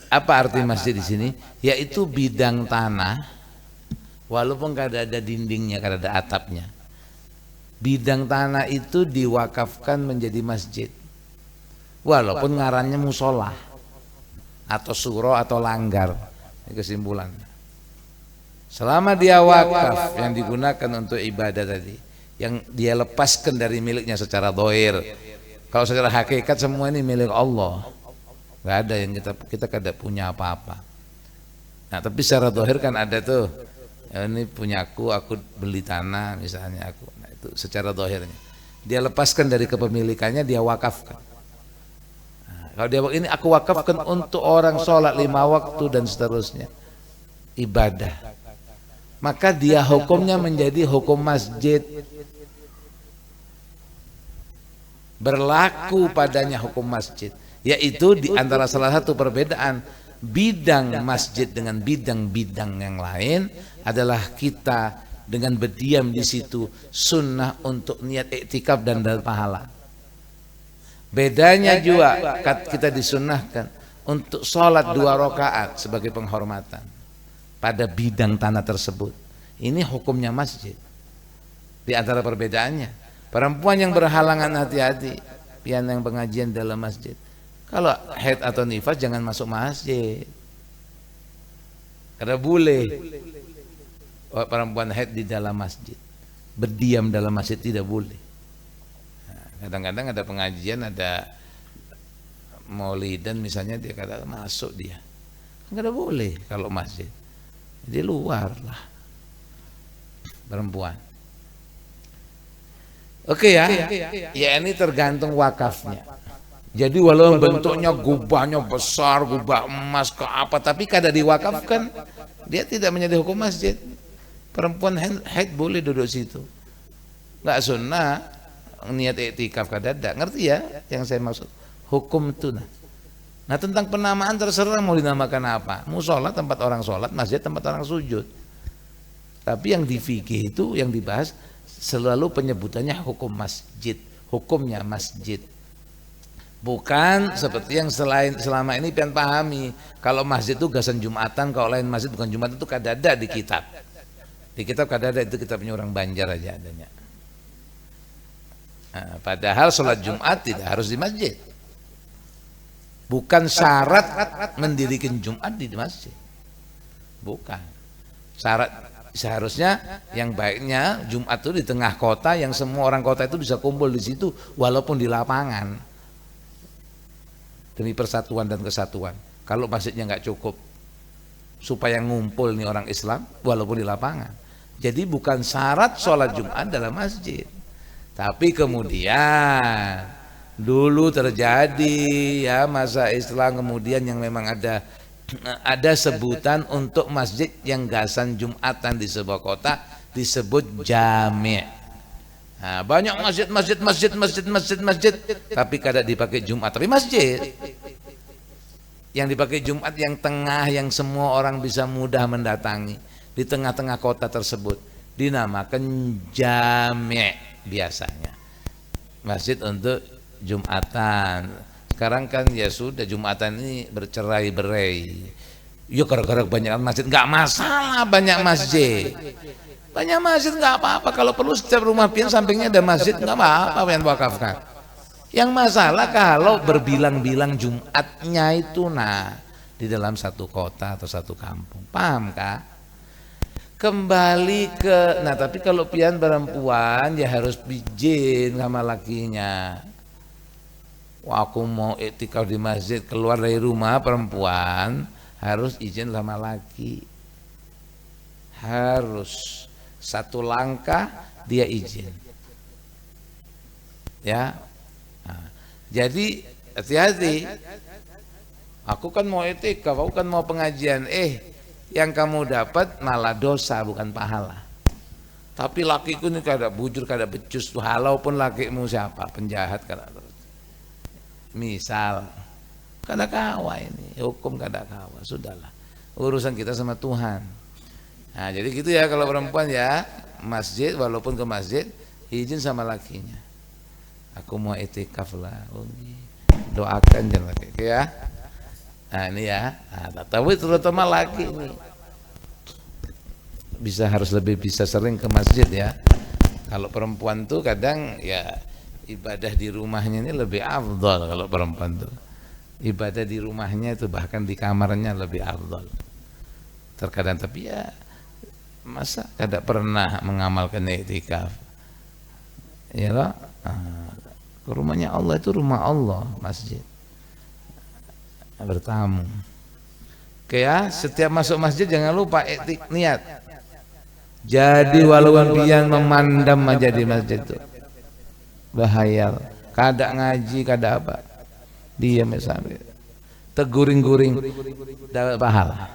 Apa arti masjid di sini? Yaitu bidang tanah, walaupun kada ada dindingnya, kada ada atapnya. Bidang tanah itu diwakafkan menjadi masjid, walaupun ngarannya musola atau suro atau langgar. Ini kesimpulan. Selama dia wakaf yang digunakan untuk ibadah tadi, yang dia lepaskan dari miliknya secara dohir. Kalau secara hakikat semua ini milik Allah, nggak ada yang kita kada punya apa-apa. Nah tapi secara dohir kan ada tuh, ya, ini punyaku, aku beli tanah misalnya aku. Nah itu secara dohirnya. Dia lepaskan dari kepemilikannya, dia wakafkan. Nah, kalau dia ini aku wakafkan untuk orang sholat 5 waktu dan seterusnya, ibadah. Maka dia hukumnya menjadi hukum masjid, berlaku padanya hukum masjid, yaitu di antara salah satu perbedaan bidang masjid dengan bidang-bidang yang lain adalah kita dengan berdiam di situ sunnah untuk niat iktikaf dan dapat pahala. Bedanya juga kita disunnahkan untuk sholat 2 rakaat sebagai penghormatan pada bidang tanah tersebut. Ini hukumnya masjid. Di antara perbedaannya, perempuan yang berhalangan hati-hati, pian yang pengajian dalam masjid. Kalau haid atau nifas jangan masuk masjid. Kada boleh perempuan haid di dalam masjid. Berdiam dalam masjid tidak boleh. Kadang-kadang ada pengajian, ada maulidan misalnya, dia kata masuk dia. Kada boleh kalau masjid. Di luar lah perempuan. Oke ya, ya ini tergantung wakafnya. Jadi walau bentuknya gubahnya besar, gubah emas ke apa, tapi kada diwakafkan, dia tidak menjadi hukum masjid. Perempuan haid boleh duduk situ. Nggak sunnah niat iktikaf kada ada. Ngerti ya yang saya maksud? Hukum itu nah. Nah tentang penamaan terserah mau dinamakan apa. Musola tempat orang sholat, masjid tempat orang sujud. Tapi yang di fikih itu yang dibahas selalu penyebutannya hukum masjid, hukumnya masjid. Bukan seperti yang selama ini pian pahami. Kalau masjid itu gasan Jumatan, kalau lain masjid bukan Jumat itu kada ada di kitab. Di kitab kada ada, itu kitabnya orang Banjar aja adanya. Nah, padahal sholat Jumat tidak harus di masjid. Bukan syarat mendirikan Jumat di masjid. Bukan. Syarat seharusnya yang baiknya Jumat itu di tengah kota yang semua orang kota itu bisa kumpul di situ walaupun di lapangan. Demi persatuan dan kesatuan. Kalau masjidnya nggak cukup supaya ngumpul nih orang Islam walaupun di lapangan. Jadi bukan syarat sholat Jumat dalam masjid. Tapi kemudian dulu terjadi ya masa Islam kemudian yang memang ada sebutan untuk masjid yang gasan Jumatan di sebuah kota disebut jami'. Nah, banyak masjid tapi kada dipakai Jumat, tapi masjid yang dipakai Jumat yang tengah yang semua orang bisa mudah mendatangi di tengah-tengah kota tersebut dinamakan jami' biasanya. Masjid untuk Jumatan. Sekarang kan ya sudah Jumatan ini bercerai-berai. Yuk gara-gara banyak masjid, nggak masalah banyak masjid. Banyak masjid nggak apa-apa. Kalau perlu setiap rumah pian sampingnya ada masjid nggak apa-apa yang wakafkan. Yang masalah kalau berbilang-bilang Jumatnya itu nah di dalam satu kota atau satu kampung. Paham kah? Kembali ke nah tapi kalau pian perempuan ya harus izin sama lakinya. Wah, aku mau iktikaf di masjid, keluar dari rumah perempuan harus izin sama laki. Harus satu langkah dia izin. Ya. Nah, jadi hati-hati. Aku kan mau iktikaf, aku kan mau pengajian. Yang kamu dapat malah dosa bukan pahala. Tapi lakiku ini kada bujur, kada becus tuh. Walaupun lakimu siapa, penjahat kada. Misal, kada kawa ini, hukum kada kawa, sudahlah. Urusan kita sama Tuhan. Nah, jadi gitu ya kalau perempuan ya, masjid walaupun ke masjid izin sama lakinya. Aku mau itikaf lah. Doakan jangan laki ya. Nah ini ya, tapi terutama laki ini harus lebih bisa sering ke masjid ya. Kalau perempuan tuh kadang ya ibadah di rumahnya ini lebih afdal. Kalau perempuan tuh ibadah di rumahnya itu bahkan di kamarnya lebih afdal. Terkadang tapi ya masa kada pernah mengamalkan i'tikaf. Ya loh, rumahnya Allah itu rumah Allah, masjid. Bertamu. Oke ya, setiap masuk masjid jangan lupa niat. Jadi walaupun pian memandam aja di masjid itu bahaya. Kada ngaji, kada apa. Diam sampai teguring-guring dapat pahala.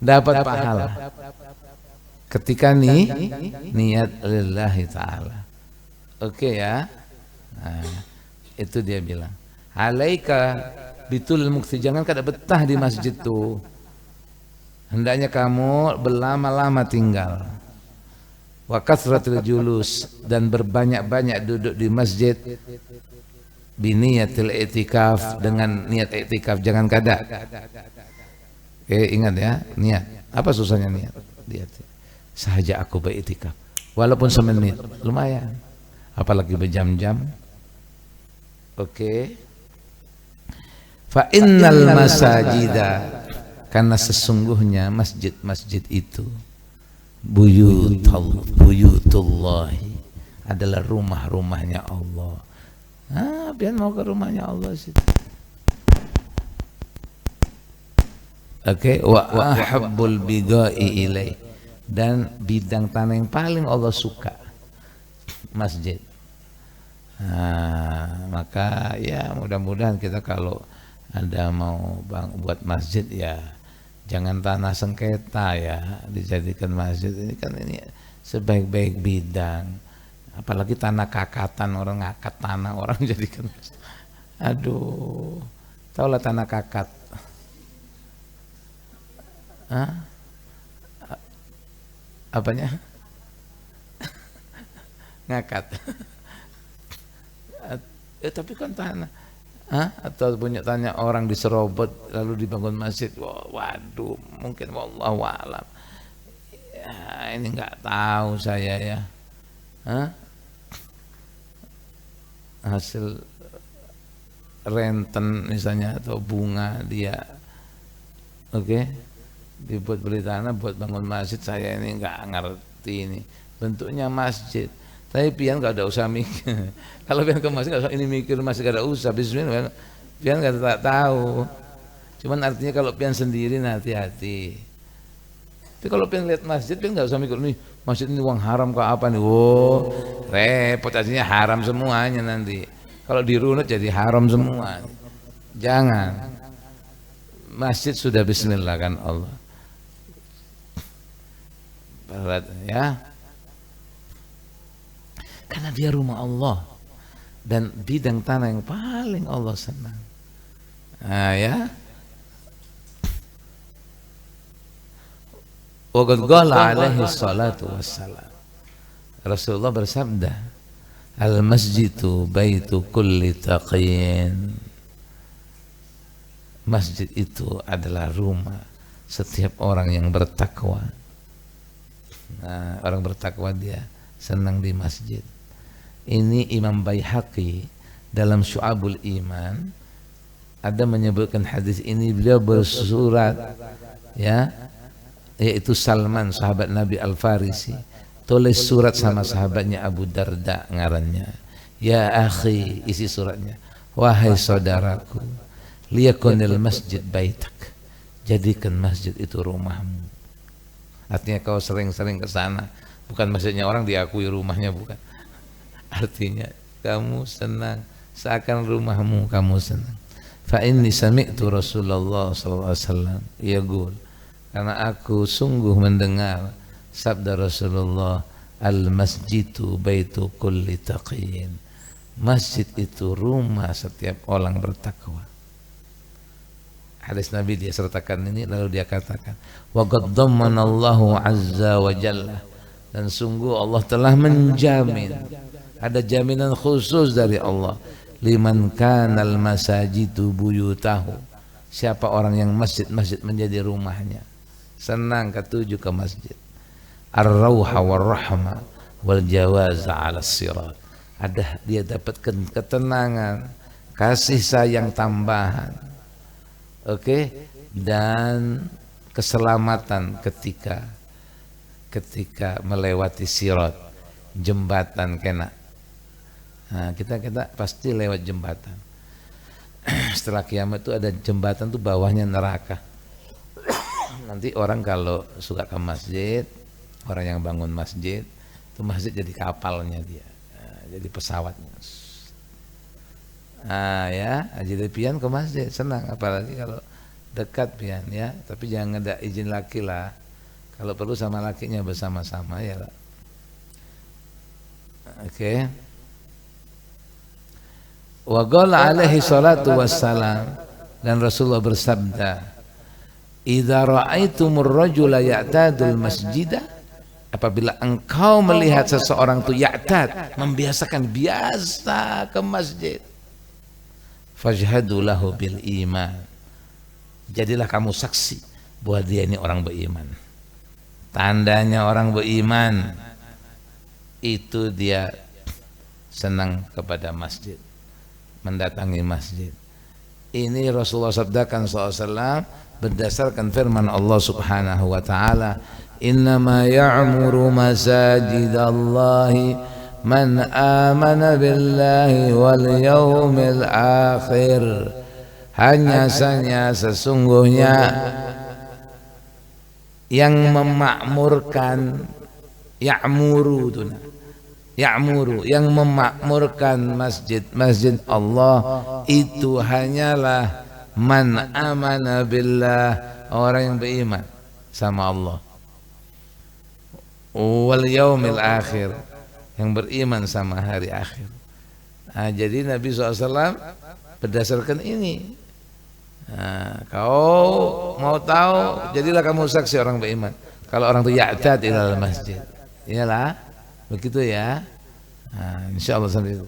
Dapat pahala. Ketika niat lillahi ta'ala. Oke ya. Nah, itu dia bilang. Alaika bitul mukti, jangan kada betah di masjid tuh. Hendaknya kamu berlama-lama tinggal. Wa kathratul julus, dan berbanyak-banyak duduk di masjid. Biniyatil i'tikaf, dengan niat i'tikaf, jangan kada. Oke, ingat ya, niat. Apa susahnya niat? Lihat. Sahaja aku beriktikaf. Walaupun semenit, lumayan. Apalagi berjam-jam. Oke. Fa innal masajida, karena sesungguhnya masjid-masjid itu buyutullahi, adalah rumah-rumahnya Allah. Biar mau ke rumahnya Allah situ. Oke, wa ahabbul bigai ilai, dan bidang tanah yang paling Allah suka masjid. Maka ya mudah-mudahan kita kalau ada mau buat masjid ya jangan tanah sengketa ya dijadikan masjid. Ini kan ini sebaik-baik bidang, apalagi tanah kakatan, orang ngakat tanah orang jadikan masjid. Aduh, taulah tanah kakat. Apanya? Ngakat. Tapi kan tanah. Atau punya tanya orang diserobot lalu dibangun masjid. Waduh, mungkin wallahu a'lam. Ya, ini nggak tahu saya ya. Hasil renten misalnya atau bunga dia. Oke. Dibuat beli tanah buat bangun masjid, saya ini nggak ngerti ini. Bentuknya masjid. Tapi pian gak ada usah mikir. Kalau pian ke masjid ini mikir masih gak ada usah. Bismillah. Pian gak tahu. Cuman artinya kalau pian sendiri hati-hati. Tapi kalau pian lihat masjid, pian gak usah mikir nih masjid ini uang haram ke apa nih. Repot, artinya haram semuanya nanti. Kalau dirunut jadi haram semua. Jangan. Masjid sudah bismillah kan Allah. Berat ya. Karena dia rumah Allah dan bidang tanah yang paling Allah senang. Ya. Wa qad qala alaihi salatu wassalam. Rasulullah bersabda, al masjidu baitu kulli taqin. Masjid itu adalah rumah setiap orang yang bertakwa. Orang bertakwa dia senang di masjid. Ini Imam Baihaqi dalam Syu'abul Iman ada menyebutkan hadis ini, beliau bersurat ya, yaitu Salman sahabat Nabi Al-Farisi tulis surat sama sahabatnya Abu Darda ngarannya, ya akhi, isi suratnya, wahai saudaraku, liyakunil masjid baitak, jadikan masjid itu rumahmu. Artinya kau sering-sering ke sana, bukan masjidnya orang diakui rumahnya, bukan. Artinya kamu senang seakan rumahmu kamu senang. Fa inni sami'tu Rasulullah sallallahu alaihi wasallam yaqul, karena aku sungguh mendengar sabda Rasulullah, al masjidu baitu kulli taqin. Masjid itu rumah setiap orang bertakwa. Hadis Nabi dia sertakan ini, lalu dia katakan, wa qad dhammanallahu azza wa jalla, dan sungguh Allah telah menjamin, ada jaminan khusus dari Allah, liman kanal masajidu buyutahu, Siapa orang yang masjid menjadi rumahnya, senang ketuju ke masjid. Ar-rauha war-rahma wal jawaza 'ala sirat. Dia dapatkan ketenangan, kasih sayang tambahan. Dan keselamatan ketika melewati sirat, jembatan kena. Nah, kita pasti lewat jembatan. Setelah kiamat itu ada jembatan tuh bawahnya neraka. Nanti orang kalau suka ke masjid, orang yang bangun masjid, itu masjid jadi kapalnya dia, jadi pesawatnya. Jadi pian ke masjid senang, apalagi kalau dekat pian ya, tapi jangan ada izin laki lah. Kalau perlu sama lakinya bersama-sama ya. Wa qala alaihi salatu wassalam, dan Rasulullah bersabda, idza ra'aitumur rajula ya'tadul masjidah, apabila engkau melihat seseorang itu ya'tad, biasa ke masjid, fajhadu lahu bil iman, jadilah kamu saksi bahwa dia ini orang beriman. Tandanya orang beriman itu dia senang kepada masjid, mendatangi masjid. Ini Rasulullah sabdakan SAW berdasarkan firman Allah Subhanahu wa taala, innama ya'muru masajidallahi man amana billahi wal yaumil akhir. Hanya saja sesungguhnya yang memakmurkan, yang memakmurkan masjid Allah itu hanyalah man amana billah, orang yang beriman sama Allah, wal yaumil akhir, yang beriman sama hari akhir. Jadi Nabi SAW berdasarkan ini, kau mau tahu, jadilah kamu saksi orang beriman. Kalau orang itu ya'tad ilal masjid, iyalah begitu ya. Insyaallah sampai itu.